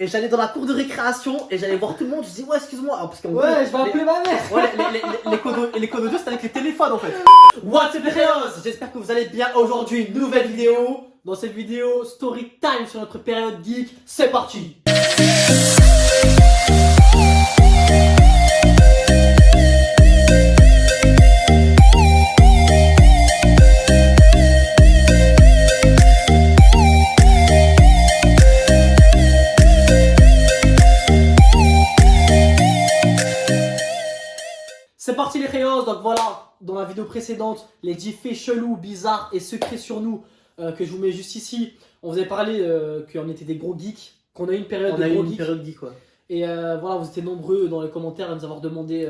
et j'allais dans la cour de récréation et j'allais voir tout le monde. Je dis ouais, excuse-moi. Parce ouais, je vais appeler ma mère. Ouais, les codes audio, c'était avec les téléphones en fait. What's up les créos? J'espère que vous allez bien. Aujourd'hui, une nouvelle vidéo. Dans cette vidéo, story time sur notre période geek. C'est parti. C'est parti les créos, donc voilà, dans la vidéo précédente, les 10 faits chelous, bizarres et secrets sur nous que je vous mets juste ici. On vous avait parlé qu'on était des gros geeks, qu'on a eu une période de gros geeks. Période geek, ouais. Et voilà, vous étiez nombreux dans les commentaires à nous avoir demandé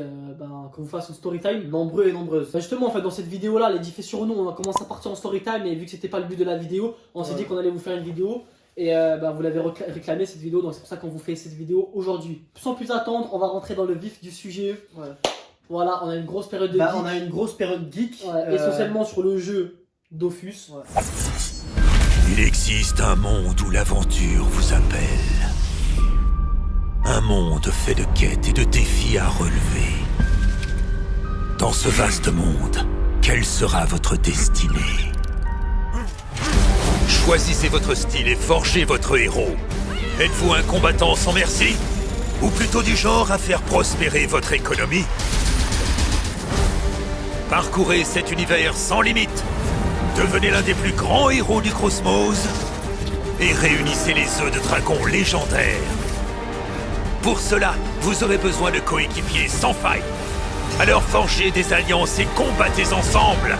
qu'on vous fasse une story time. Nombreux et nombreuses. Justement, en fait, dans cette vidéo-là, les 10 faits sur nous, on a commencé à partir en story time, et vu que c'était pas le but de la vidéo, on s'est dit qu'on allait vous faire une vidéo. Et vous l'avez réclamé cette vidéo, donc c'est pour ça qu'on vous fait cette vidéo aujourd'hui. Sans plus attendre, on va rentrer dans le vif du sujet. Ouais. Voilà, on a une grosse période de geek. On a une grosse période geek, essentiellement sur le jeu Dofus. Ouais. Il existe un monde où l'aventure vous appelle. Un monde fait de quêtes et de défis à relever. Dans ce vaste monde, quelle sera votre destinée? Choisissez votre style et forgez votre héros. Êtes-vous un combattant sans merci? Ou plutôt du genre à faire prospérer votre économie? Parcourez cet univers sans limite. Devenez l'un des plus grands héros du cosmos. Et réunissez les œufs de dragon légendaires. Pour cela, vous aurez besoin de coéquipiers sans faille. Alors forgez des alliances et combattez ensemble.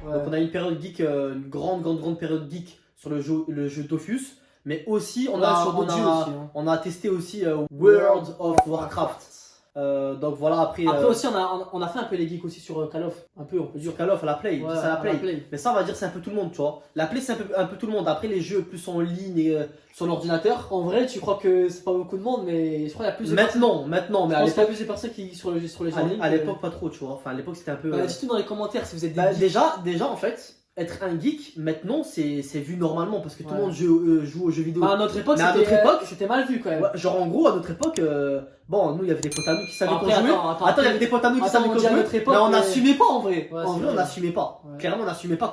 Donc on a une période geek, une grande période geek sur le jeu Dofus. Mais aussi, on a testé aussi World of Warcraft. Donc voilà, après aussi on a fait un peu les geeks aussi sur Call of. Un peu, on peut dire Call of à la Play. Ouais, à la Play. Mais ça, on va dire c'est un peu tout le monde, tu vois. La Play, c'est un peu tout le monde. Après, les jeux plus en ligne et sur l'ordinateur. En vrai, tu crois que c'est pas beaucoup de monde, mais je crois qu'il y a plus de maintenant, mais à l'époque, il y a plus de personnes qui sur les jeux en ligne. À l'époque, pas trop, tu vois. Enfin, à l'époque, c'était un peu. Dites-nous dans les commentaires si vous êtes des déjà en fait. Être un geek, maintenant, c'est vu normalement parce que tout le monde joue aux jeux vidéo. À notre époque, c'était mal vu quand même. Ouais, genre en gros, à notre époque, bon, nous, il y avait des potes à nous qui savaient qu'on jouait. Attends, il y avait des potes à nous qui savaient qu'on jouait, mais on n'assumait pas en vrai. En vrai, on n'assumait pas. Clairement, on n'assumait pas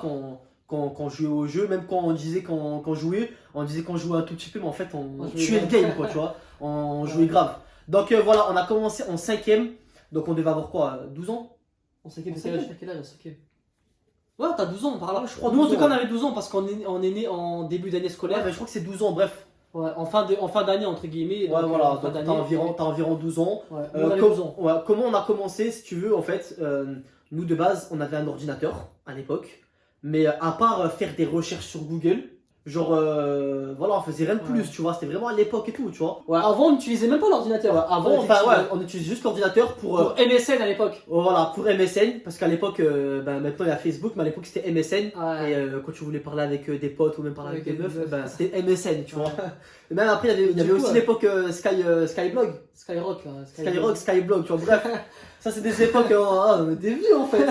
quand jouait au jeu, même quand on disait qu'on jouait, on disait qu'on jouait un tout petit peu, mais en fait, on tuait le game, quoi, tu vois. On jouait grave. Donc voilà, on a commencé en 5ème, donc on devait avoir quoi, 12 ans? En 5ème, c'est quel âge, 5ème? Ouais, t'as 12 ans par là, je crois. Nous, en tout cas, on avait 12 ans parce qu'on est né en début d'année scolaire. Ouais, mais je crois que c'est 12 ans, bref. Ouais, en fin d'année, entre guillemets. Ouais, donc, voilà, donc t'as environ 12 ans. Ouais, on avait 12 ans. Ouais, comment on a commencé, si tu veux, en fait, nous de base, on avait un ordinateur à l'époque. Mais à part faire des recherches sur Google, genre, voilà, on faisait rien de plus, tu vois, c'était vraiment à l'époque et tout, tu vois. Ouais, avant, on n'utilisait même pas l'ordinateur. Ouais, avant, on utilisait juste l'ordinateur pour MSN à l'époque. Voilà, pour MSN, parce qu'à l'époque, maintenant il y a Facebook, mais à l'époque c'était MSN. Ouais. Et quand tu voulais parler avec des potes ou même parler avec des meufs, c'était MSN, tu vois. Et même après, il y avait aussi l'époque Skyblog. Skyblog, tu vois, bref. Ça, c'est des époques, on était vieux en fait.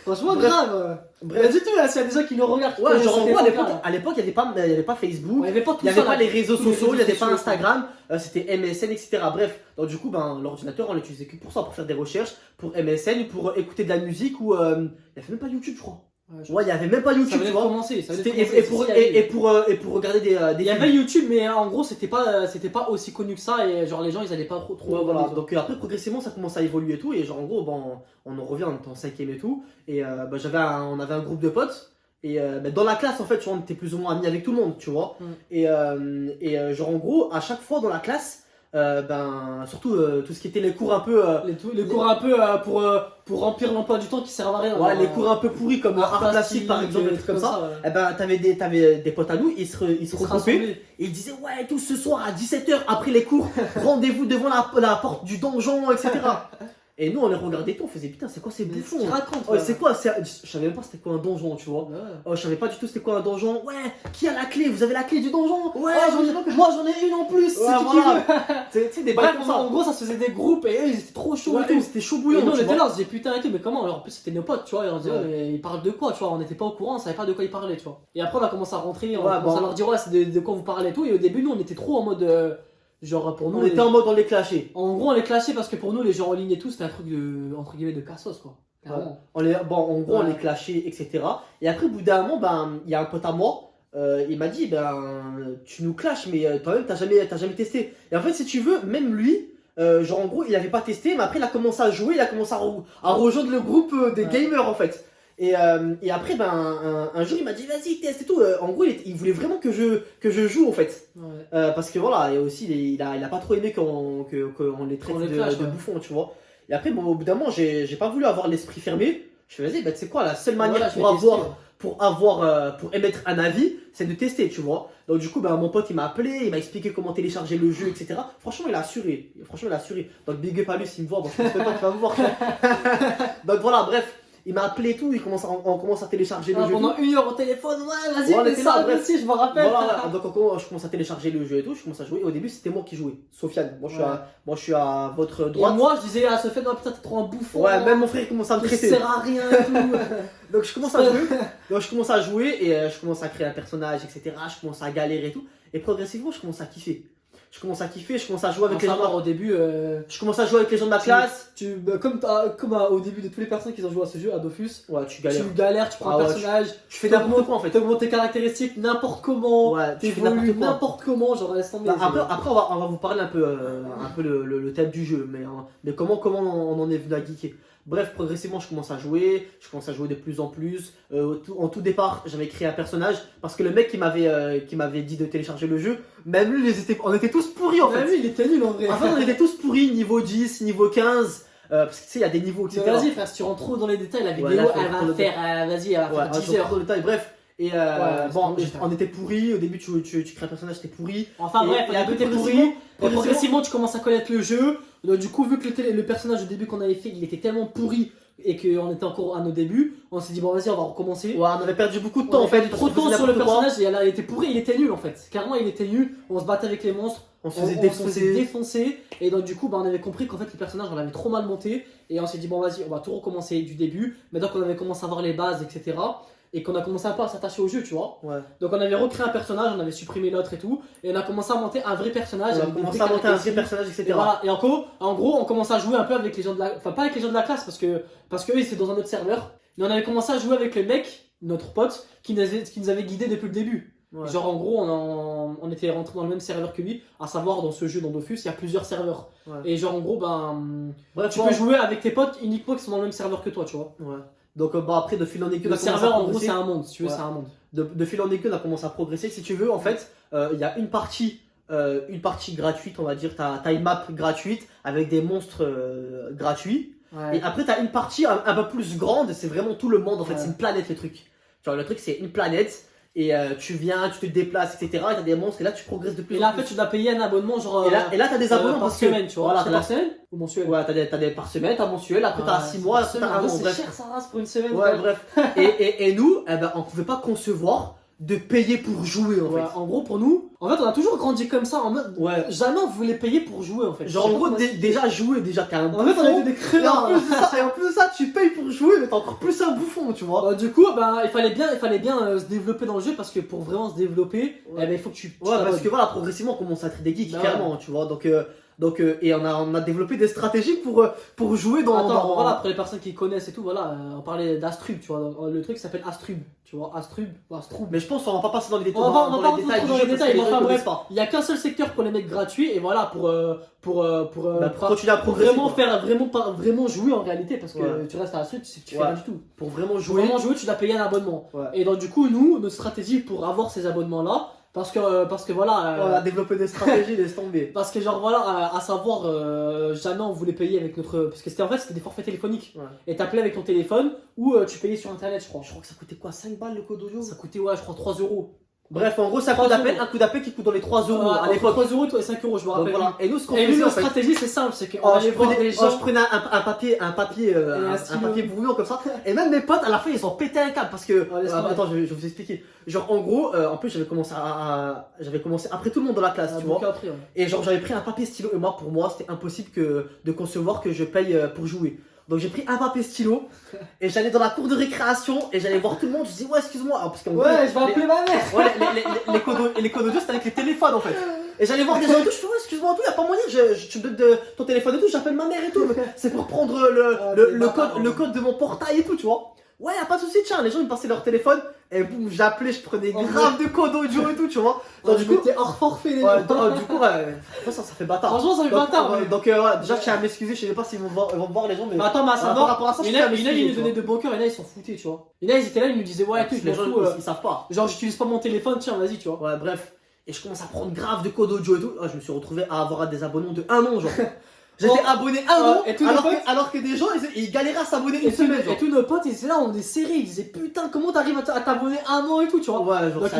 Franchement, grave. Bref, du tout, s'il y a des gens qui nous regardent. Ouais, genre en gros, à l'époque, il n'y avait pas Facebook, il n'y avait pas les réseaux sociaux, il n'y avait pas Instagram, c'était MSN, etc. Bref, donc du coup, l'ordinateur, on l'utilisait que pour ça, pour faire des recherches, pour MSN, pour écouter de la musique ou. Il n'y avait même pas YouTube, je crois. Ouais, il n'y avait même pas YouTube, tu vois. Et pour regarder des il y avait YouTube, mais en gros, c'était pas aussi connu que ça, et genre les gens ils allaient pas trop. Ouais, voilà. Donc après, progressivement, ça commence à évoluer et tout, et genre en gros, on en revient, on était en 5ème et tout, et on avait un groupe de potes, et dans la classe en fait, tu vois, on était plus ou moins amis avec tout le monde, tu vois. Et genre en gros, à chaque fois dans la classe, surtout tout ce qui était les cours un peu les cours un peu pour remplir l'emploi du temps qui servent à rien. Ouais, les cours un peu pourris comme art plastique par exemple, des trucs comme ça. T'avais des potes à nous, ils se regroupaient et ils disaient ouais, tous ce soir à 17h après les cours, rendez-vous devant la porte du donjon, etc. Et nous on les regardait tout, on faisait putain c'est quoi ces bouffons? Ils racontent. Ouais, c'est quoi? Je savais même pas c'était quoi un donjon, tu vois. Je savais pas du tout c'était quoi un donjon. Ouais, qui a la clé? Vous avez la clé du donjon? Ouais, moi j'en ai une en plus. C'est qui voilà. Tu sais des Bref, bails comme ça. en gros, ça se faisait des groupes et eux ils étaient trop chauds Ouais, et tout. c'était chaud Et bouillant. nous on tu était vois. là, on se disait putain et tout, mais comment? Alors en plus c'était nos potes, tu vois, et on se disait, Ouais. mais ils parlent de quoi, tu vois, on n'était pas au courant, on savait pas de quoi ils parlaient, tu vois. Et après on a commencé à rentrer, on a commencé à leur dire, ouais, c'est de quoi vous parlez et tout. Et au début, nous on était trop en mode. Genre pour nous. On était en mode on les clashait. En gros, on les clashait parce que pour nous, les jeux en ligne et tout, c'était un truc de. Entre guillemets de cassos quoi. Clairement. En gros, on les clashait, etc. Et après, au bout d'un moment, il y a un pote à moi, il m'a dit, tu nous clashes, mais toi-même, t'as jamais testé. Et en fait, si tu veux, même lui, genre en gros, il avait pas testé, mais après, il a commencé à jouer, il a commencé à rejoindre le groupe des gamers, en fait. Et après, un jour, il m'a dit, vas-y, teste et tout. En gros, il voulait vraiment que je joue, en fait. Ouais. Parce que voilà, et aussi, il a pas trop aimé qu'on les traite de bouffons, tu vois. Et après, bon, au bout d'un moment, j'ai pas voulu avoir l'esprit fermé. Je fais, vas-y, tu sais quoi, la seule manière pour émettre un avis, c'est de tester, tu vois. Donc, du coup, mon pote, il m'a appelé, il m'a expliqué comment télécharger le jeu, etc. Franchement, il a assuré. Donc, big up à lui s'il me voit, bon, je pense pas qu'il va me voir. Donc, voilà, bref. Il m'a appelé et tout, on commence à télécharger le jeu. Pendant 1 heure au téléphone, ouais, vas-y, on fais était ça, là, bref. aussi, je me rappelle. Voilà, donc je commence à télécharger le jeu et tout, je commence à jouer. Et au début, c'était moi qui jouais, Sofiane. Moi, je suis à votre droite. Et moi, je disais à Sofiane, non, putain, t'es trop un bouffon. Ouais, même mon frère commence à me traiter. Ça sert à rien et tout. Donc, je commence à jouer et je commence à créer un personnage, etc. Je commence à galérer et tout. Et progressivement, je commence à kiffer. Je commence à jouer avec les gens. Au début, je commence à jouer avec les gens de ma classe. Comme au début de toutes les personnes qui ont joué à ce jeu, à Dofus, ouais, tu galères. Tu prends un personnage, je fais n'importe quoi en fait. Tu augmentes tes caractéristiques n'importe comment, ouais, tu fais n'importe comment, genre laisse tomber. Après, on va vous parler un peu le thème du jeu, mais comment on en est venu à geeker. Bref, progressivement, je commence à jouer de plus en plus. En tout départ, j'avais créé un personnage parce que le mec qui m'avait dit de télécharger le jeu, même lui, on était tous pourris en fait. Même lui, il était nul en vrai. En fait, on était tous pourris, niveau 10, niveau 15. Parce que tu sais, il y a des niveaux, etc. Vas-y, frère, si tu rentres trop dans les détails, la vidéo, elle va faire 10 heures. Bref. Et on était pourris. Au début, tu crées un personnage, t'es pourri. Enfin bref, on était pourri. Progressivement, tu commences à connaître le jeu. Donc, du coup, vu que le personnage au début qu'on avait fait, il était tellement pourri et qu'on était encore à nos débuts, on s'est dit bon vas-y, on va recommencer. Ouais, on avait perdu beaucoup de temps. On avait perdu trop de temps sur le personnage et là, il était pourri, il était nul en fait. Clairement, il était nul. On se battait avec les monstres. On se faisait défoncer. Et donc du coup on avait compris qu'en fait le personnage on l'avait trop mal monté. Et on s'est dit bon vas-y, on va tout recommencer du début. Maintenant qu'on avait commencé à voir les bases, etc. Et qu'on a commencé un peu à s'attacher au jeu, tu vois. Ouais. Donc on avait recréé un personnage, on avait supprimé l'autre et tout. Et on a commencé à monter un vrai personnage. etc. Et voilà. Et en gros, on commençait à jouer un peu avec les gens de la... Enfin pas avec les gens de la classe parce que eux ils étaient dans un autre serveur. Mais on avait commencé à jouer avec le mec, notre pote, qui nous avait guidé depuis le début. Ouais. Genre en gros on était rentré dans le même serveur que lui, à savoir dans ce jeu dans Dofus il y a plusieurs serveurs. Ouais. Et genre en gros tu peux jouer avec tes potes uniquement qui sont dans le même serveur que toi, tu vois. Ouais. Donc après de fil en aiguille, le serveur en gros c'est un monde, si tu veux, c'est un monde. De fil en aiguille on a commencé à progresser. Si tu veux en fait, il y a une partie gratuite, on va dire, t'as une map gratuite avec des monstres gratuits. Ouais. Et après t'as une partie un peu plus grande, c'est vraiment tout le monde en fait, c'est une planète le truc. Genre le truc c'est une planète. Et tu viens, tu te déplaces, etc. Et t'as des monstres et là tu progresses de plus en plus. Et là en fait tu dois payer un abonnement genre. Et là t'as des abonnements par semaine, tu vois. Voilà, par semaine ou mensuel. Ouais, t'as des par semaine, t'as mensuel, après t'as 6 mois, après t'as un an. C'est cher ça race pour une semaine. Ouais, bref. et nous, on pouvait pas concevoir de payer pour jouer en fait. En gros pour nous, en fait on a toujours grandi comme ça en mode jamais on voulait payer pour jouer en fait. Genre en gros déjà jouer, déjà t'es un bouffon. En fait on était des créateurs. Et en plus de ça tu payes pour jouer mais t'es encore plus un bouffon, tu vois. Du coup il fallait bien se développer dans le jeu parce que pour vraiment se développer il faut que tu parce que voilà progressivement on commence à être des geeks clairement, tu vois. Donc et on a développé des stratégies pour jouer dans voilà, pour les personnes qui connaissent et tout, voilà, on parlait d'Astrub, tu vois, le truc s'appelle Astrub, tu vois, Astrub. Mais je pense qu'on va pas passer dans les détails. On va pas dans les détails, enfin bref, il y a qu'un seul secteur pour les mecs gratuits et voilà pour vraiment jouer en réalité parce que tu restes à Astrub, tu fais rien du tout. Pour vraiment jouer, tu dois payer un abonnement. Et donc du coup nous, notre stratégie pour avoir ces abonnements là. Parce que voilà. On a développé des stratégies, laisse tomber. Parce que genre voilà, à savoir, jamais on voulait payer avec notre. Parce que c'était des forfaits téléphoniques. Ouais. Et t'appelais avec ton téléphone ou tu payais sur internet, je crois. Je crois que ça coûtait quoi, 5 balles le code audio? Ça coûtait, je crois 3 €. Bref, en gros, c'est un coup d'appel qui coûte dans les 3 euros à l'époque. 3 euros et 5 euros, je me rappelle. Voilà. Et nous, ce qu'on et faisait, notre en fait, stratégie, c'est simple, c'est qu'on allait voir des gens. je prenais un papier brouillon comme ça. Et même mes potes, à la fin, ils sont pété un câble parce que. Attends, je vais vous expliquer. Genre, en gros, en plus, j'avais commencé après tout le monde dans la classe, tu vois. Après, ouais. Et genre, j'avais pris un papier stylo. Et moi, pour moi, c'était impossible de concevoir que je paye pour jouer. Donc j'ai pris un papier stylo et j'allais dans la cour de récréation et j'allais voir tout le monde. Je dis ouais, excuse-moi. Parce je vais appeler ma mère. Ouais, les codes audio c'était avec les téléphones en fait. Et j'allais voir des gens et tout. Je fais ouais, excuse-moi, tout, y a pas moyen. Tu me donnes ton téléphone et tout. J'appelle ma mère et tout. C'est pour prendre le code de mon portail et tout, tu vois. Ouais, y a pas de souci, tiens. Les gens ils me passaient leur téléphone et boum, j'appelais, je prenais grave de codes audio et tout, tu vois. Donc du coup, t'es hors forfait les gens. Du coup, ça fait bâtard. Franchement, ça fait bâtard. Donc déjà, je tiens à m'excuser. Je sais pas s'ils vont me voir les gens, mais. Attends, mais à savoir, par rapport à ça, il y en a, ils nous donnaient de bon cœur, il y en a, ils s'en foutaient, tu vois. Il y en a, ils étaient là, ils nous disaient, ouais, les gens ils savent pas. Genre, j'utilise pas mon téléphone, tiens, vas-y, tu vois. Ouais, bref. Et je commence à prendre grave de codes audio et tout. Je me suis retrouvé à avoir des abonnements de 1 an, genre. J'étais abonné un an, alors que des gens ils galéraient à s'abonner une semaine. Et tous nos potes ils étaient là, on est serrés, ils disaient putain, comment t'arrives à t'abonner un an et tout, tu vois. Ouais, genre, donc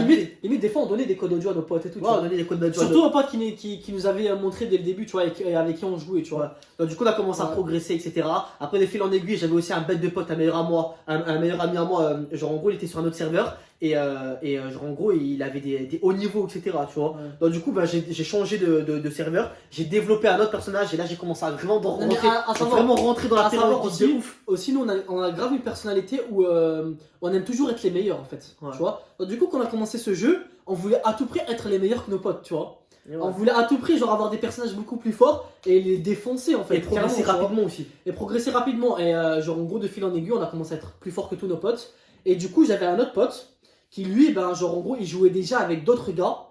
limite, des fois on donnait des codes audio à nos potes et tout. Ouais, on donnait des codes audio. Surtout aux potes qui nous avaient montré dès le début, tu vois, et avec qui on jouait, tu vois. Donc du coup on a commencé à progresser, etc. Après des fils en aiguille, j'avais aussi un bête de pote, un meilleur ami à moi, genre en gros il était sur un autre serveur. Et genre en gros il avait des hauts niveaux, etc. Tu vois. Donc du coup j'ai changé de serveur, j'ai développé un autre personnage et là j'ai commencé à vraiment rentrer dans la période de ouf. Aussi nous on a grave une personnalité où on aime toujours être les meilleurs en fait. Tu vois. Donc du coup quand on a commencé ce jeu, on voulait à tout prix être les meilleurs que nos potes, tu vois. On voulait à tout prix genre avoir des personnages beaucoup plus forts et les défoncer en fait. Et progresser rapidement aussi. Et progresser rapidement. Et genre en gros de fil en aiguille on a commencé à être plus fort que tous nos potes. Et du coup j'avais un autre pote qui lui, genre en gros, il jouait déjà avec d'autres gars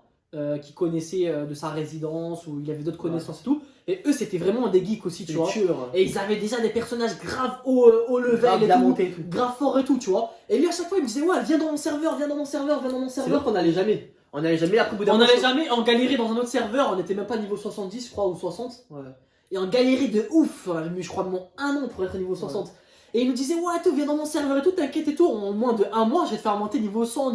qui connaissaient de sa résidence ou il avait d'autres connaissances et tout. Et eux, c'était vraiment des geeks aussi, tu vois. Et ils avaient déjà des personnages grave haut level, grave fort et tout, tu vois. Et lui, à chaque fois, il me disait, ouais, viens dans mon serveur. C'est vrai qu'on n'allait jamais. On n'allait jamais, après, on n'allait jamais, on galérait dans un autre serveur, on était même pas niveau 70, je crois, ou 60. Ouais. Et on galérait de ouf. Je crois, mon 1 an pour être niveau 60. Ouais. Et il nous disait ouais tout, viens dans mon serveur et tout, t'inquiète et tout, en moins de 1 mois je vais te faire monter niveau 100,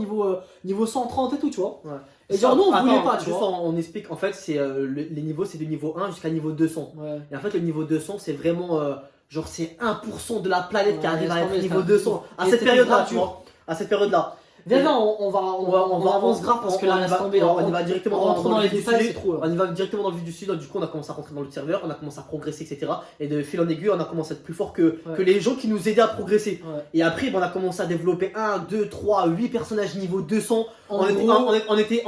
niveau 130 et tout, tu vois. Ouais. Et genre nous on voulait pas, tu vois. On explique, en fait c'est les niveaux c'est de niveau 1 jusqu'à niveau 200. Ouais. Et en fait le niveau 200 c'est vraiment genre c'est 1% de la planète qui arrive à être niveau 200 à cette période là, tu vois. À cette période là. Viens, on avance grave parce que là, laisse tomber. On va directement dans les détails, c'est trop. On y va directement dans le vif du sud. Du coup, on a commencé à rentrer dans le serveur, on a commencé à progresser, etc. Et de fil en aiguille, on a commencé à être plus fort que les gens qui nous aidaient à progresser. Ouais. Et après, on a commencé à développer 1, 2, 3, 8 personnages niveau 200. On était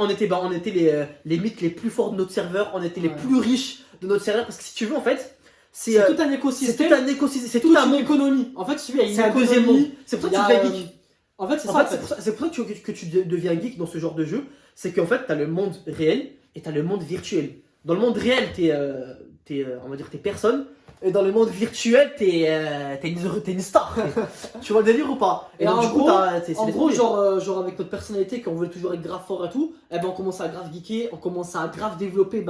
les mythes les plus forts de notre serveur. On était les plus riches de notre serveur. Parce que si tu veux, en fait, c'est tout un écosystème. C'est toute une économie. En fait, il y a un deuxième monde. C'est pour ça que tu deviens geek. En fait, c'est pour ça que tu deviens geek dans ce genre de jeu. C'est qu'en fait, t'as le monde réel et t'as le monde virtuel. Dans le monde réel, on va dire, t'es personne. Et dans le monde virtuel, t'es une star. Tu vois le délire ou pas? Et donc, du coup, en gros, genre avec notre personnalité, qu'on voulait toujours être grave fort et tout, et ben on commence à grave geeker, on commence à grave développer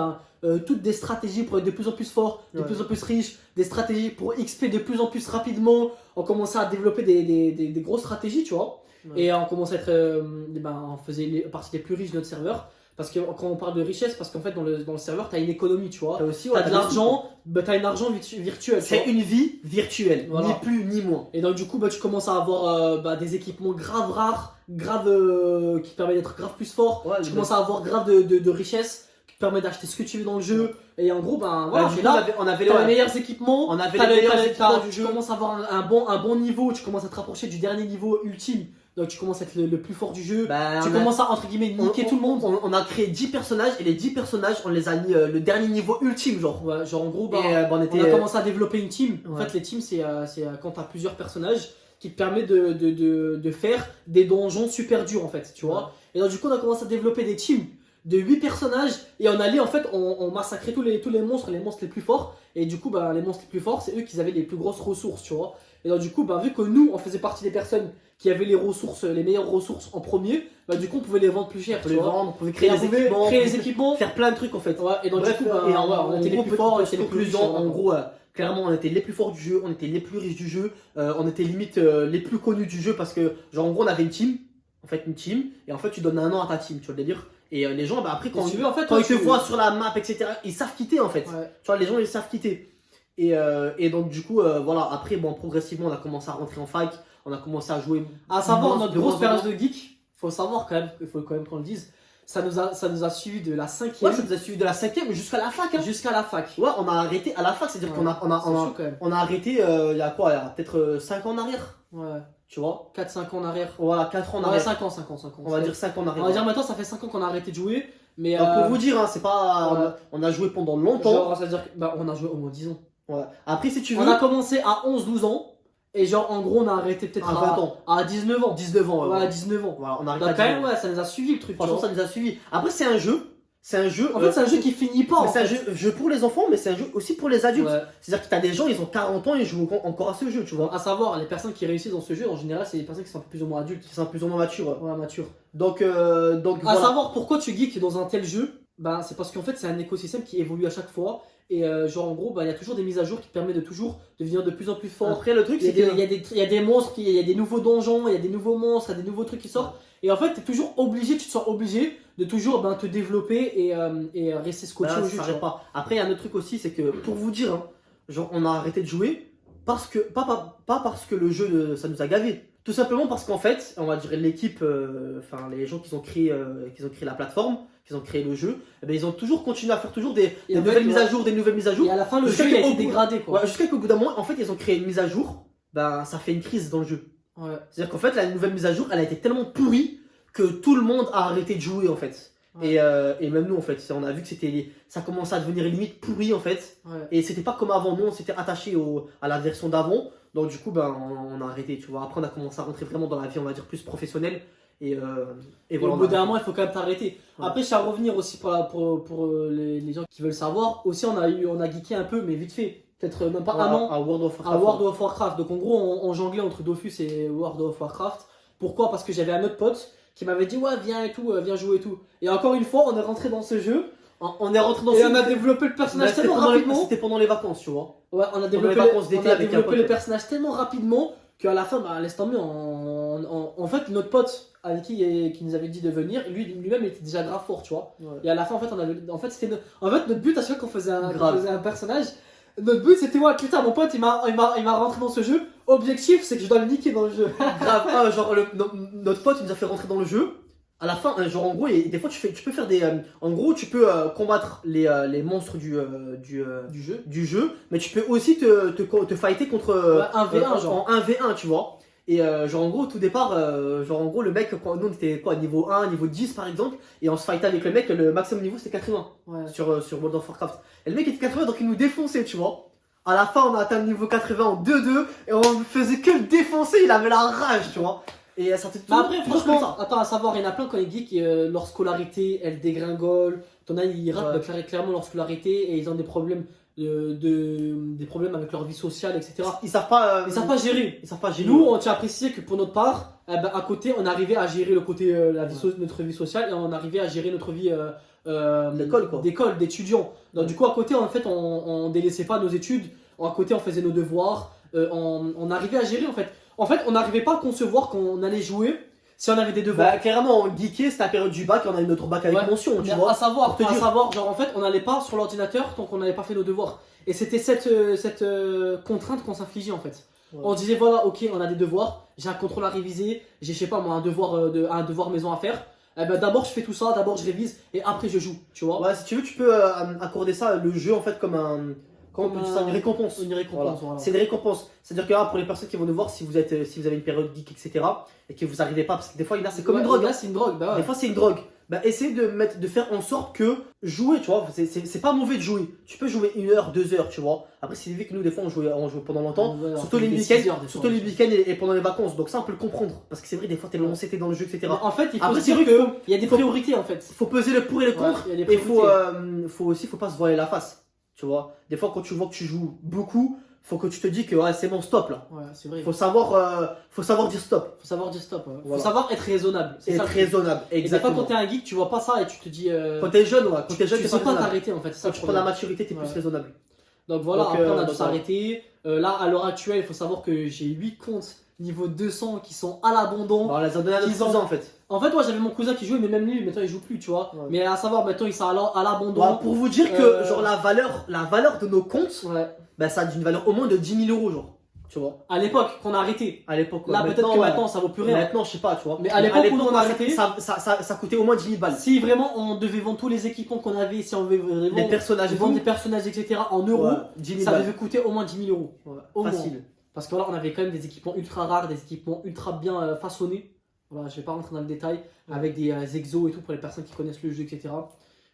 toutes des stratégies pour être de plus en plus fort, de plus en plus riche, des stratégies pour XP de plus en plus rapidement. On commençait à développer des grosses stratégies, tu vois. Ouais. Et on commençait à être, on faisait partie des plus riches de notre serveur. Parce que quand on parle de richesse, parce qu'en fait dans le serveur, t'as une économie, tu vois. T'as de l'argent, t'as un argent virtuel. C'est une vie virtuelle, voilà. Ni plus ni moins. Et donc du coup, tu commences à avoir des équipements grave rares, grave qui te permettent d'être grave plus fort. Ouais, tu commences à avoir grave de richesse qui te permet d'acheter ce que tu veux dans le jeu. Et en gros, voilà, on avait les meilleurs équipements. On avait les meilleurs équipements du jeu. Tu commences à avoir un bon niveau, tu commences à te rapprocher du dernier niveau ultime. Donc tu commences à être le plus fort du jeu, tu commences à entre guillemets niquer tout le monde. On a créé 10 personnages et les 10 personnages on les a mis le dernier niveau ultime genre. Ouais, genre en gros on a commencé à développer une team. En fait les teams c'est quand t'as plusieurs personnages qui te permet de faire des donjons super durs en fait, tu vois. Et donc du coup on a commencé à développer des teams de 8 personnages et on allait en fait on massacrait tous les monstres les plus forts. Et du coup les monstres les plus forts c'est eux qui avaient les plus grosses ressources, tu vois. Et donc du coup vu que nous on faisait partie des personnes qui avaient les meilleures ressources en premier, du coup on pouvait les vendre plus cher. On pouvait créer les équipements, faire plein de trucs en fait. Ouais, et donc du coup on était les plus forts, en gros clairement on était les plus forts du jeu, on était les plus riches du jeu, on était limite les plus connus du jeu parce que genre en gros on avait une team en fait une team et en fait tu donnes un an à ta team, tu vois le délire. Et les gens, bah, après quand, tu veux, en fait, quand ils te voient sur la map, etc., ils savent quitter en fait. Ouais. Tu vois, les gens ils savent quitter. Et donc du coup, voilà, après bon, progressivement on a commencé à rentrer en fac, on a commencé à jouer. À savoir, notre grosse période de de geek, faut savoir quand même, il faut quand même qu'on le dise, ça nous a suivi de la 5e. Ouais, ça nous a suivi de la 5e jusqu'à la fac. Hein. Jusqu'à la fac. Ouais, on a arrêté à la fac, c'est-à-dire qu'on on a arrêté il y a quoi, il y a peut-être 5 ans en arrière. Ouais. Tu vois, 4-5 ans en arrière. Voilà, 4 ans en Ouais, arrière. 5 ans. On va dire 5 ans en arrière. On va dire maintenant, ça fait 5 ans qu'on a arrêté de jouer. Mais donc, pour vous dire, hein, c'est pas. Ouais. On a joué pendant longtemps. genre, ça veut dire qu'on a joué au moins 10 ans. Ouais. Après, si tu veux. On a commencé à 11-12 ans. Et genre, en gros, on a arrêté peut-être à 20 ans. À 19 ans. 19 ans, ouais. Ouais, à 19 ans. Voilà, on a Donc, arrêté quand à même, 19 ans. ouais, ça nous a suivi le truc. Franchement, ça nous a suivi. Après, c'est un jeu. C'est un jeu. En fait, c'est un jeu qui finit pas. C'est un jeu pour les enfants, mais c'est un jeu aussi pour les adultes. Ouais. C'est-à-dire que t'as des gens, ils ont 40 ans et ils jouent encore à ce jeu, tu vois. À savoir, les personnes qui réussissent dans ce jeu, en général, c'est des personnes qui sont un peu plus ou moins adultes. Qui sont plus ou moins matures. Ouais, matures. Donc À voilà. savoir pourquoi tu geeks dans un tel jeu, bah, c'est parce qu'en fait, c'est un écosystème qui évolue à chaque fois. Et genre, en gros, bah, il y a toujours des mises à jour qui permettent de toujours devenir de plus en plus fort. Après, le truc, Il y, c'est a que. il y a des monstres, il y a des nouveaux donjons, il y a des nouveaux monstres, il y a des nouveaux trucs qui sortent. Et en fait, t'es toujours obligé, tu te sens obligé de toujours te développer et rester scotché Bah, au ça jeu. tu s'arrête vois. pas. Après, il y a un autre truc aussi, c'est que pour vous dire, hein, genre, on a arrêté de jouer parce que pas parce que le jeu ça nous a gavé. Tout simplement parce qu'en fait, on va dire l'équipe, enfin les gens qui ont créé la plateforme, qui ont créé le jeu, eh ben, ils ont toujours continué à faire toujours des Et en fait, nouvelles mises ouais. à jour, des nouvelles mises à jour. Et à la fin, le Jusqu'à jeu il a qu'au été bout- dégradé quoi. Ouais, jusqu'à qu'au bout d'un moment, en fait, ils ont créé une mise à jour, ben ça fait une crise dans le jeu. Ouais. C'est-à-dire qu'en fait, la nouvelle mise à jour, elle a été tellement pourrie que tout le monde a arrêté de jouer en fait. Ouais. Et même nous en fait, on a vu que ça commençait à devenir limite pourri en fait. Ouais. Et c'était pas comme avant, nous on s'était attaché à la version d'avant. Donc du coup, ben, on a arrêté, tu vois. Après, on a commencé à rentrer vraiment dans la vie, on va dire, plus professionnelle. Et voilà. Au bout d'un moment, il faut quand même t'arrêter. Ouais. Après, je tiens à revenir aussi pour les gens qui veulent savoir. Aussi, on a geeké un peu, mais vite fait. Peut-être même pas un an. À World of Warcraft. À World of Warcraft. Donc en gros, on jonglait entre Dofus et World of Warcraft. Pourquoi? Parce que j'avais un autre pote qui m'avait dit ouais viens et tout, viens jouer et tout. Et encore une fois, on est rentré dans ce jeu. On est rentré dans Et ce on a développé le personnage tellement rapidement. C'était pendant les vacances, tu vois. Ouais, on a les développé, vacances d'été on a avec un développé pote. le personnage tellement rapidement qu'à la fin, bah, laisse tomber. En fait, notre pote avec qui nous avait dit de venir, lui-même il était déjà grave fort, tu vois. Ouais. Et à la fin, en fait, c'était notre but à chaque fois qu'on faisait Grave. un personnage. Notre but c'était ouais, putain, mon pote il m'a rentré dans ce jeu. Objectif, c'est que je dois le niquer dans le jeu. Grave. Ah, genre, notre pote il nous a fait rentrer dans le jeu. À la fin, genre en gros, des fois tu peux faire des. En gros, tu peux combattre les monstres du jeu, mais tu peux aussi te fighter contre. Ouais, 1v1, genre. En 1v1, tu vois. Et genre en gros, au tout départ, genre en gros, le mec, nous on était quoi, niveau 1, niveau 10 par exemple, et on se fightait avec le mec, le maximum niveau c'était 80 Ouais. sur World of Warcraft. Et le mec était 80, donc il nous défonçait, tu vois. À la fin, on a atteint le niveau 80 en 2-2, et on faisait que le défoncer, il avait la rage, tu vois. Et ça sortait tout. Mais après, toujours comme franchement, ça. attends, à savoir, il y en a plein quand ils geeks, leur scolarité, elle dégringole. T'en as, ils ratent clairement leur scolarité et ils ont des problèmes, des problèmes avec leur vie sociale, etc. Ils savent pas. Ils savent pas gérer. Ils savent pas gérer. Nous, on tient à préciser que pour notre part, à côté, on arrivait à gérer le côté notre vie sociale et on arrivait à gérer notre vie L'école, quoi. d'école, d'étudiant. Donc du coup, à côté, en fait, on délaissait pas nos études. À côté, on faisait nos devoirs. On arrivait à gérer, en fait. En fait, on n'arrivait pas à concevoir qu'on allait jouer si on avait des devoirs. Bah, clairement, on geekait, c'était la période du bac, on a eu notre bac avec Ouais. mention, tu Mais vois. à savoir, pour te dire. genre en fait, on n'allait pas sur l'ordinateur tant qu'on n'avait pas fait nos devoirs. Et c'était cette contrainte qu'on s'infligeait en fait. Ouais. On disait voilà, ok, on a des devoirs, j'ai un contrôle à réviser, j'ai je sais pas moi un devoir maison à faire. Eh ben, d'abord je fais tout ça, d'abord je révise et après je joue, tu vois. Ouais, si tu veux, tu peux accorder ça, le jeu, en fait, comme un. Comment on peut dire ça, une récompense. Une récompense, voilà. C'est une récompense. C'est-à-dire que là, pour les personnes qui vont nous voir, si vous avez une période geek, etc., et que vous n'arrivez pas, parce que des fois, c'est comme une drogue. Là, c'est une drogue, bah ouais. Des fois, c'est une drogue. Bah, essayez de faire en sorte que jouer, tu vois, c'est pas mauvais de jouer. Tu peux jouer 1 heure, 2 heures, tu vois. Après, c'est vrai que nous, des fois, on joue pendant longtemps, Ouais, surtout les week-ends et pendant les vacances. Donc, ça, on peut le comprendre. Parce que c'est vrai, des fois, t'es lancé, t'es dans le jeu, etc. Mais en fait, il faut Après, se c'est dire vrai qu'il y a des priorités en fait. Faut peser le pour et le contre. Ouais, il y a des et priorités. faut pas se voiler la face. Tu vois, des fois, quand tu vois que tu joues beaucoup, faut que tu te dis que ouais, c'est bon, stop là. Ouais, c'est vrai. Faut savoir dire stop. Faut savoir dire stop. Voilà. Faut savoir être raisonnable. C'est ça, être le truc. raisonnable. Et des fois, Exactement. quand t'es un geek, tu vois pas ça et tu te dis. Quand t'es jeune, ouais. Quand t'es jeune, tu t'es sais pas raisonnable. t'arrêter en fait. C'est ça Quand le tu prends la problème. maturité, t'es plus Ouais. raisonnable. Donc voilà, Donc, après on a dû donc, s'arrêter. Là, à l'heure actuelle, il faut savoir que j'ai 8 comptes niveau 200 qui sont à l'abandon. On les a donnés à notre cousin en fait. En fait, moi j'avais mon cousin qui jouait, mais même lui, maintenant il joue plus, tu vois. Ouais. Mais à savoir, maintenant il sont à l'abandon. Ouais, pour vous dire que genre la valeur de nos comptes, bah, ça a d'une valeur au moins de 10 000 euros, genre. Tu vois. À l'époque, qu'on a arrêté. À l'époque, là, peut-être que maintenant ça vaut plus rien. Maintenant, je sais pas, tu vois. Mais à l'époque où on a arrêté, ça coûtait au moins 10 000 balles. Si vraiment on devait vendre tous les équipements qu'on avait, si on devait vraiment les personnages, vendre des personnages, etc. en euros, ça devait coûter au moins 10 000 euros. Au facile. Moins. Parce que voilà, on avait quand même des équipements ultra rares, des équipements ultra bien façonnés. Voilà, je vais pas rentrer dans le détail, avec des exos et tout pour les personnes qui connaissent le jeu, etc.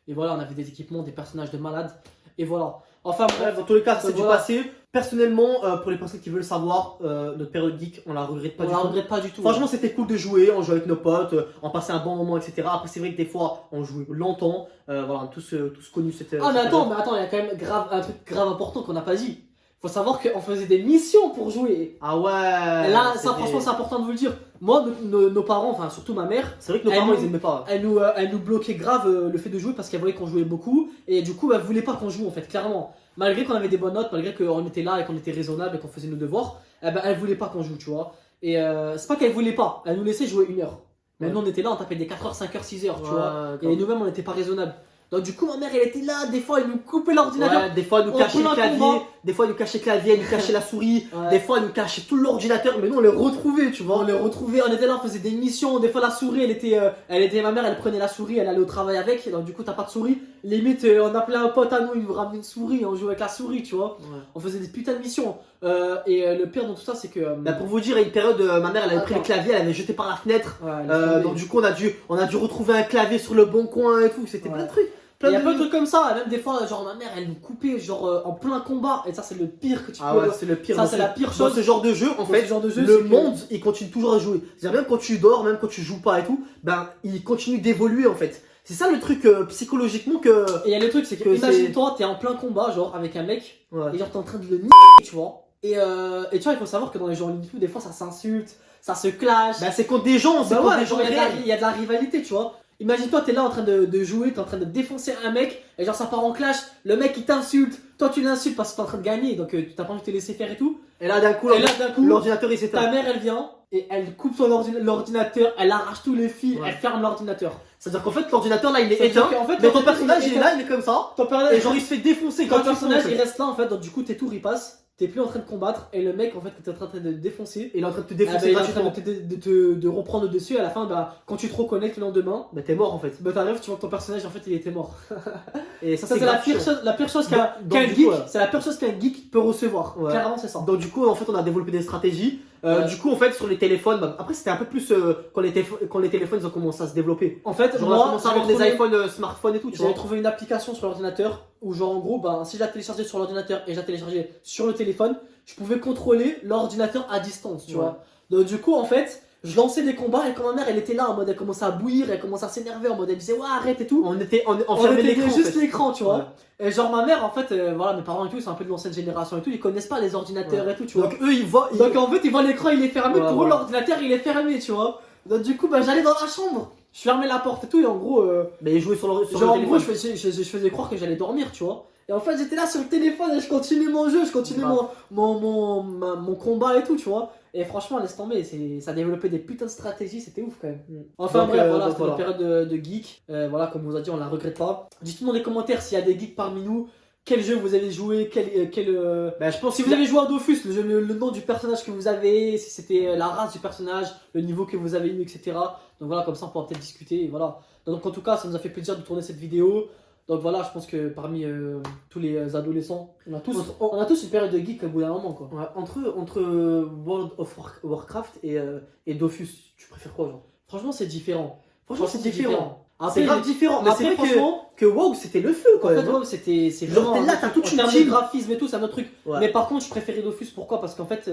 Et voilà, on avait des équipements, des personnages de malades. Et voilà. Enfin bref, dans tous les cas, c'est du passé. Personnellement, pour les personnes qui veulent savoir, notre période geek, on la regrette pas du tout. On la regrette pas du tout. Franchement, c'était cool de jouer, on jouait avec nos potes, on passait un bon moment, etc. Après, c'est vrai que des fois, on jouait longtemps. Voilà, on a tous connu cette. Ah, mais attends, il y a quand même un truc grave important qu'on n'a pas dit. Faut savoir qu'on faisait des missions pour jouer. Ah ouais. Et là, ça, franchement, c'est important de vous le dire. Moi, nos parents, enfin surtout ma mère, c'est vrai que nos parents, ils aimaient pas. Elle nous bloquait grave le fait de jouer parce qu'elle voyait qu'on jouait beaucoup. Et du coup, elle voulait pas qu'on joue en fait, clairement. Malgré qu'on avait des bonnes notes, malgré qu'on était là et qu'on était raisonnable et qu'on faisait nos devoirs, elle voulait pas qu'on joue, tu vois. Et c'est pas qu'elle voulait pas, elle nous laissait jouer 1 heure. Mais nous, on était là, on tapait des 4h, 5h, 6h, tu vois. Et nous-mêmes, on n'était pas raisonnable. Donc du coup ma mère elle était là, des fois elle nous coupait l'ordinateur, des fois elle nous cachait le clavier, des fois elle nous cachait le clavier, elle nous cachait la souris, des fois elle nous cachait tout l'ordinateur, mais nous on les retrouvait, tu vois. On les retrouvait, on était là, on faisait des missions, des fois la souris elle était ma mère elle prenait la souris, elle allait au travail avec, donc du coup t'as pas de souris, limite on appelait un pote à nous, il nous ramenait une souris, on jouait avec la souris, tu vois. On faisait des putains de missions. Et le pire dans tout ça c'est que pour vous dire, à une période ma mère elle avait pris le clavier, elle avait jeté par la fenêtre, donc du coup on a dû retrouver un clavier sur le bon coin et tout, c'était plein de trucs. Il y a plein de trucs comme ça, même des fois, genre ma mère elle nous coupait genre en plein combat, et ça c'est le pire que tu peux. Ouais, c'est le pire. Ça c'est la pire chose. Dans ce genre de jeu, en fait, le monde il continue toujours à jouer. C'est-à-dire même quand tu dors, même quand tu joues pas et tout, ben il continue d'évoluer en fait. C'est ça le truc psychologiquement que. Et il y a le truc, c'est que imagine-toi, t'es en plein combat, genre avec un mec, et genre t'es en train de le niquer, tu vois. Et tu vois, il faut savoir que dans les jeux en ligne, des fois ça s'insulte, ça se clash. Bah c'est contre des gens, c'est contre des gens. Il y a de la rivalité, tu vois. Imagine-toi, t'es là en train de jouer, t'es en train de défoncer un mec, et genre ça part en clash, le mec il t'insulte, toi tu l'insultes parce que t'es en train de gagner, donc tu t'as pas envie de te laisser faire et tout. Et là d'un coup, l'ordinateur il s'éteint. Ta mère elle vient, et elle coupe l'ordinateur, elle arrache tous les fils, elle ferme l'ordinateur. C'est-à-dire qu'en fait l'ordinateur là il est éteint, mais ton personnage il est là, il est comme ça, et genre il se fait défoncer quand ton personnage il reste là en fait, donc du coup tes tours ils passent. T'es plus en train de combattre et le mec en fait que t'es en train de défoncer, il est en train de te défoncer, il est en train de reprendre dessus et à la fin bah quand tu te reconnectes le lendemain, bah t'es mort en fait. Bah t'arrives, tu vois que ton personnage en fait il était mort. Et ça c'est la pire chose qu'un geek, c'est la pire chose qu'un geek peut recevoir. Clairement c'est ça. Donc du coup en fait on a développé des stratégies. Du coup en fait sur les téléphones, bah, après c'était un peu plus quand les téléphones ils ont commencé à se développer. En fait genre, on a commencé à avoir des iPhones, smartphones et tout. J'avais trouvé une application sur l'ordinateur où genre en gros bah si je la téléchargeais sur l'ordinateur et je la téléchargeais sur le téléphone, je pouvais contrôler l'ordinateur à distance, tu vois. Donc du coup en fait je lançais des combats et quand ma mère elle était là en mode elle commençait à bouillir, elle commençait à s'énerver en mode elle disait ouais arrête et tout. On était l'écran, juste l'écran, tu vois. Et genre ma mère en fait voilà mes parents et tout c'est un peu de l'ancienne génération et tout, ils connaissent pas les ordinateurs et tout, tu vois. Donc eux ils voient donc en fait ils voient l'écran il est fermé, pour eux l'ordinateur il est fermé, tu vois. Donc du coup bah j'allais dans la chambre, je fermais la porte et tout et en gros mais ils jouaient sur le téléphone. En gros je faisais croire que j'allais dormir, tu vois. Et en fait j'étais là sur le téléphone et je continuais mon jeu, je continuais mon combat et tout, tu vois. Et franchement laisse tomber, ça développait des putains de stratégies, c'était ouf quand même. Enfin bref, voilà, c'était une période de geek. Voilà, comme on vous a dit, on la regrette pas. Dites-nous dans les commentaires s'il y a des geeks parmi nous. Quel jeu vous avez joué, Bah, je pense si vous avez joué à Dofus, le nom du personnage que vous avez, si c'était la race du personnage, le niveau que vous avez eu, etc. Donc voilà, comme ça on pourra peut-être discuter. Et voilà. Donc en tout cas, ça nous a fait plaisir de tourner cette vidéo. Donc voilà, je pense que parmi tous les adolescents, on a tous une période de geek au bout d'un moment quoi. Ouais, entre World of Warcraft et Dofus, tu préfères quoi genre? Franchement c'est différent. Franchement c'est différent. C'est grave différent, mais c'est vrai que WoW c'était le feu quoi. En fait WoW c'est vraiment genre là t'as toute une team, graphisme et tout, c'est un autre truc. Ouais. Mais par contre je préférais Dofus, pourquoi? Parce qu'en fait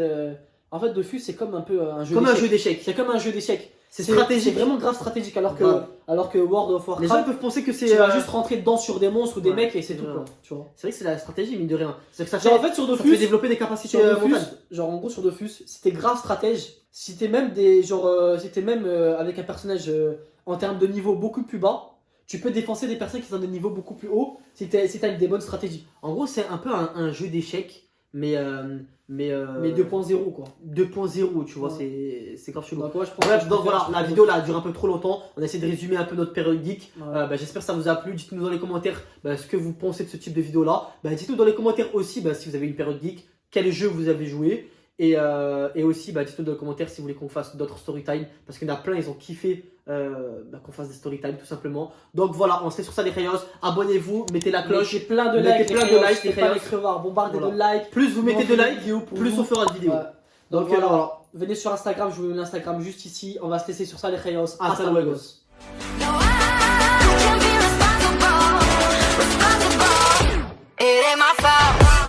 Dofus c'est comme un peu un jeu d'échecs. C'est comme un jeu d'échecs. C'est stratégique. C'est vraiment grave stratégique alors que World of Warcraft, les gens peuvent penser que c'est tu vas juste rentrer dedans sur des monstres ou des mecs et c'est tout quoi, tu vois. C'est vrai que c'est la stratégie mine de rien. C'est que ça fait en fait sur Dofus, ça fait développer des capacités mentales. Genre en gros sur Dofus, si t'es grave stratège, si t'es même avec un personnage en termes de niveau beaucoup plus bas, tu peux défoncer des personnes qui sont des niveaux beaucoup plus hauts si t'as des bonnes stratégies. En gros, c'est un peu un jeu d'échecs, mais 2.0 quoi. 2.0, tu vois, Ouais. c'est grave chelou. Donc, ouais, je pense Bref, que donc je voilà, préfère- la vidéo là a duré un peu trop longtemps. On a essayé de résumer un peu notre période geek. Ouais. J'espère que ça vous a plu. Dites-nous dans les commentaires ce que vous pensez de ce type de vidéo là. Dites-nous dans les commentaires aussi si vous avez une période geek, quel jeu vous avez joué. Et aussi, dites-nous dans les commentaires si vous voulez qu'on fasse d'autres story time. Parce qu'il y en a plein, ils ont kiffé qu'on fasse des story time tout simplement. Donc voilà, on se laisse sur ça les Rayos. Abonnez-vous, mettez la cloche. Mettez plein de Mettez likes, plein de likes, les pas les Rayos. crevards, bombardez Voilà. de likes. Plus vous mettez de likes, vidéos pour plus vous. on fera de vidéos. Ouais. Donc Donc voilà. venez sur Instagram, je vous mets l'Instagram juste ici. On va se laisser sur ça les Rayos. Hasta luego. No